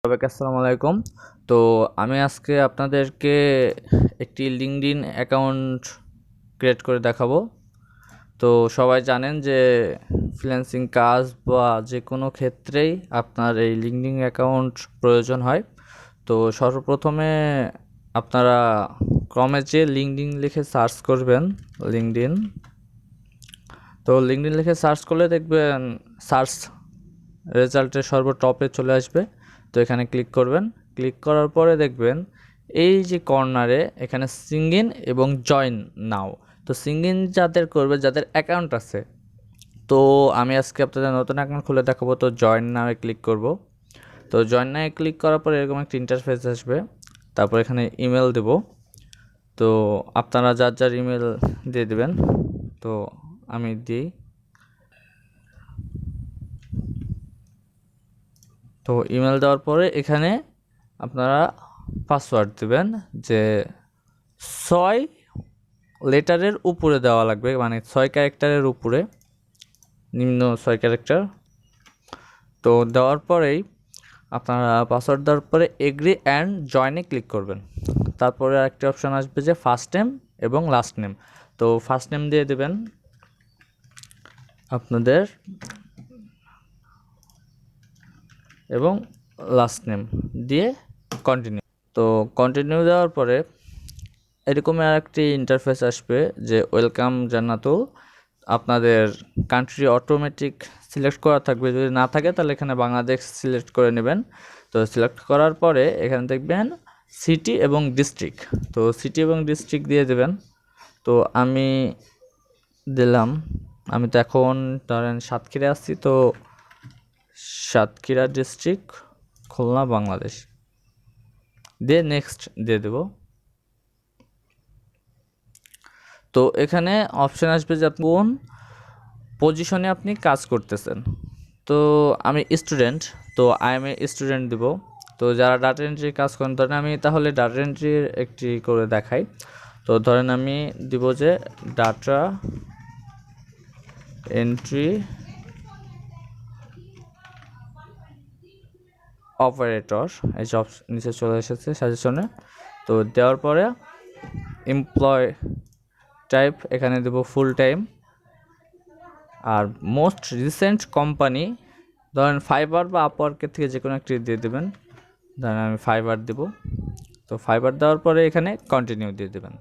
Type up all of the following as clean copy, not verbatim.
সবাইকে আসসালামু আলাইকুম। তো আমি আজকে আপনাদেরকে একটি লিঙ্কডইন অ্যাকাউন্ট ক্রিয়েট করে দেখাবো। তো সবাই জানেন যে ফ্রিল্যান্সিং কাজ বা যে কোনো ক্ষেত্রেই আপনার এই লিঙ্কডইন অ্যাকাউন্ট প্রয়োজন হয়। তো সর্বপ্রথমে আপনারা ক্রমে যে লিঙ্কডইন লিখে সার্চ করবেন লিঙ্কডইন। তো লিঙ্কডইন লিখে সার্চ করলে দেখবেন সার্চ রেজাল্টের সর্বটপে চলে আসবে। তো এখানে ক্লিক করবেন। ক্লিক করার পরে দেখবেন এই যে কর্নারে এখানে সিং ইন এবং জয়েন নাও। তো সিং ইন যাদের করবে, যাদের অ্যাকাউন্ট আছে, তো আমি আজকে আপনাদের নতুন অ্যাকাউন্ট খুলে দেখাবো। তো জয়েন নাওয়ে ক্লিক করব। তো জয়েন নাওয়ে ক্লিক করার পরে এরকম একটা ইন্টারফেস আসবে। তারপর এখানে ইমেল দেব। তো আপনারা যার যার ইমেল দিয়ে দেবেন। তো আমি দিই। তো ইমেল দেওয়ার পরে এখানে আপনারা পাসওয়ার্ড দেবেন, যে 6 লেটারের উপরে দেওয়া লাগবে, মানে 6 ক্যারেক্টারের উপরে, নিম্ন 6 ক্যারেক্টার। তো দেওয়ার পরেই আপনারা পাসওয়ার্ড দেওয়ার পরে এগ্রি অ্যান্ড জয়েনে ক্লিক করবেন। তারপরে আরেকটি অপশান আসবে যে ফার্স্ট নেম এবং লাস্ট নেম। তো ফার্স্ট নেম দিয়ে দেবেন আপনাদের এবং লাস্ট নেম দিয়ে কন্টিনিউ। তো কন্টিনিউ দেওয়ার পরে এরকমই আরেকটি ইন্টারফেস আসবে যে ওয়েলকাম জান্নাতুল। আপনাদের কান্ট্রি অটোমেটিক সিলেক্ট করা থাকবে, যদি না থাকে তাহলে এখানে বাংলাদেশ সিলেক্ট করে নেবেন। তো সিলেক্ট করার পরে এখানে দেখবেন সিটি এবং ডিস্ট্রিক্ট। তো সিটি এবং ডিস্ট্রিক্ট দিয়ে দেবেন। তো আমি দিলাম, আমি তো এখন ধরেন সাতক্ষীরা আসছি, তো সাতক্ষীরা ডিস্ট্রিক্ট, খুলনা, বাংলাদেশ দিয়ে নেক্সট দিয়ে দেব। তো এখানে অপশান আসবে যে আপনি কোন পজিশনে আপনি কাজ করতেছেন। তো আমি স্টুডেন্ট, তো আই এম এ স্টুডেন্ট দিব। তো যারা ডাটা এন্ট্রি কাজ করেন, ধরেন আমি তাহলে ডাটা এন্ট্রির একটি করে দেখাই। তো ধরেন আমি দিব যে ডাটা এন্ট্রি অপারেটর, এই যে নিচে চলে এসেছে সাজেশনে। তো দেওয়ার পরে এমপ্লয় টাইপ এখানে দেব ফুল টাইম। আর মোস্ট রিসেন্ট কোম্পানি ধরেন ফাইবার বা আপওয়ার্কের থেকে যে কোনো একটি দিয়ে দেবেন। ধরেন আমি ফাইবার দেব। তো ফাইবার দেওয়ার পরে এখানে কন্টিনিউ দিয়ে দেবেন।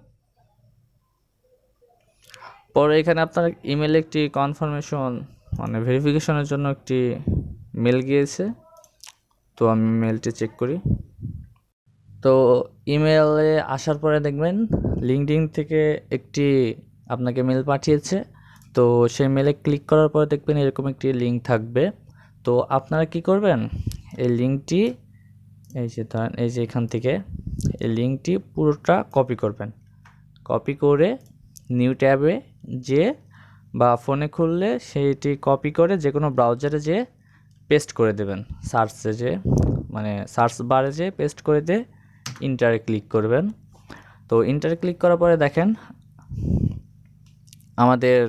পরে এখানে আপনার ইমেলে একটি কনফার্মেশন, মানে ভেরিফিকেশনের জন্য একটি মেল গিয়েছে। তো আমি মেলটি চেক করি। তো ইমেলে আসার পরে দেখবেন লিঙ্কডইন থেকে একটি আপনাকে মেল পাঠিয়েছে। তো সেই মেলে ক্লিক করার পরে দেখবেন এরকম একটি লিঙ্ক থাকবে। তো আপনারা কি করবেন, এই লিঙ্কটি, এই যে ধরেন এই যে এখান থেকে এই লিঙ্কটি পুরোটা কপি করবেন। কপি করে নিউ ট্যাবে যে বা ফোনে খুললে সেইটি কপি করে যে কোনো ব্রাউজারে যে পেস্ট করে দেবেন, সার্চে যে, মানে সার্চ বারে যে পেস্ট করে দিয়ে ইন্টারে ক্লিক করবেন। তো ইন্টারে ক্লিক করার পরে দেখেন আমাদের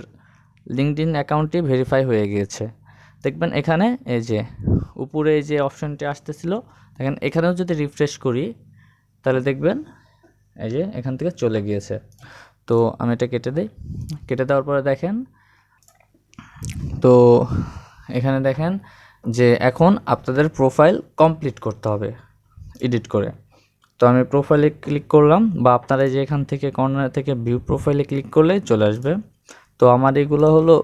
লিঙ্কডইন অ্যাকাউন্টটি ভেরিফাই হয়ে গিয়েছে। দেখবেন এখানে এই যে উপরে এই যে অপশনটি আসতেছিল, দেখেন এখানেও যদি রিফ্রেশ করি তাহলে দেখবেন এই যে এখান থেকে চলে গিয়েছে। তো আমি এটা কেটে দিই। কেটে দেওয়ার পরে দেখেন, তো এখানে দেখেন যে এখন আপনাদের প্রোফাইল কমপ্লিট করতে হবে এডিট করে। তো আমি প্রোফাইলে ক্লিক করলাম, বা আপনারা যে এখান থেকে কর্নার থেকে ভিউ প্রোফাইলে ক্লিক করলেই চলে আসবে। তো আমার এগুলো হলো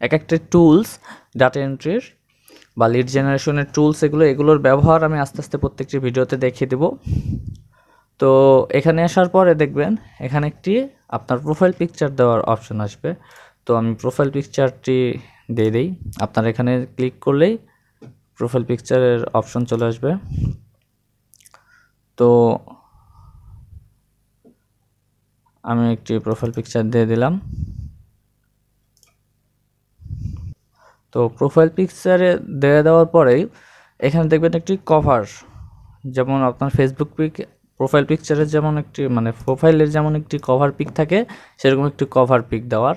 এক একটা টুলস, ডাটা এন্ট্রির বা লিড জেনারেশনের টুলস। এগুলোর ব্যবহার আমি আস্তে আস্তে প্রত্যেকটি ভিডিওতে দেখিয়ে দেব। তো এখানে আসার পরে দেখবেন এখানে একটি আপনার প্রোফাইল পিকচার দেওয়ার অপশন আসবে। তো আমি প্রোফাইল পিকচারটি দিয়ে দিই। আপনার এখানে ক্লিক করলেই প্রোফাইল পিকচারের অপশন চলে আসবে। তো আমি একটি প্রোফাইল পিকচার দিয়ে দিলাম। তো প্রোফাইল পিকচারে দিয়ে দেওয়ার পরেই এখানে দেখবেন একটি কভার, যেমন আপনার ফেসবুক পিক প্রোফাইল পিকচারের যেমন একটি, মানে প্রোফাইলের যেমন একটি কভার পিক থাকে, সেরকম একটি কভার পিক দেওয়ার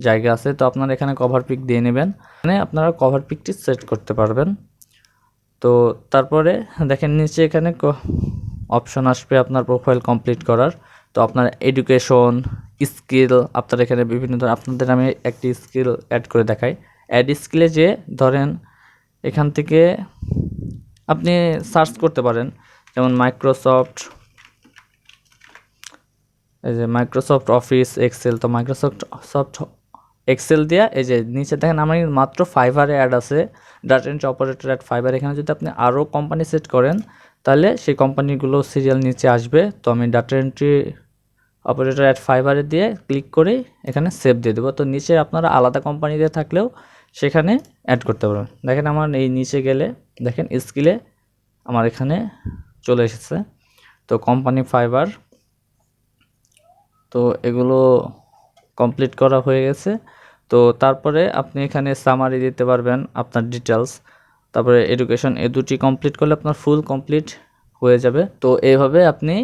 জায়গা আছে। তো আপনারা এখানে কভার পিক দিয়ে নেবেন, মানে আপনারা কভার পিকটি সেট করতে পারবেন। তো তারপরে দেখেন নিচে এখানে অপশন আসবে আপনার প্রোফাইল কমপ্লিট করার। তো আপনার এডুকেশন, স্কিল, আপনার এখানে বিভিন্ন ধরনের, আপনাদের আমি একটি স্কিল অ্যাড করে দেখাই। অ্যাড স্কিলে যে ধরেন এখান থেকে আপনি সার্চ করতে পারেন, যেমন মাইক্রোসফট, এই যে মাইক্রোসফট অফিস এক্সেল। তো মাইক্রোসফট এক্সেল দিয়া এই যে নিচে দেখেন আমার মাত্র ফাইবারে অ্যাড আছে, data entry operator at fibre. এখানে যদি আপনি আরও কোম্পানি সেট করেন তাহলে সেই কোম্পানিগুলো সিরিয়াল নিচে আসবে। তো আমি ডাটা এন্ট্রি অপারেটর অ্যাট ফাইবারে দিয়ে ক্লিক করে এখানে সেভ দিয়ে দেবো। তো নিচে আপনারা আলাদা কোম্পানিতে থাকলেও সেখানে অ্যাড করতে পারবেন। দেখেন আমার এই নিচে গেলে দেখেন স্কিলে আমার এখানে চলে এসেছে। তো কোম্পানি ফাইবার, তো এগুলো কমপ্লিট করা হয়ে গেছে। তো তারপরে আপনি এখানে সামারি দিতে পারবেন আপনার ডিটেলস, তারপরে এডুকেশন, এই দুটি কমপ্লিট করলে আপনার ফুল কমপ্লিট হয়ে যাবে। তো এইভাবে আপনি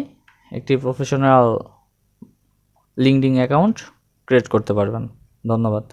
একটি প্রফেশনাল লিঙ্কডইন অ্যাকাউন্ট ক্রিয়েট করতে পারবেন। ধন্যবাদ।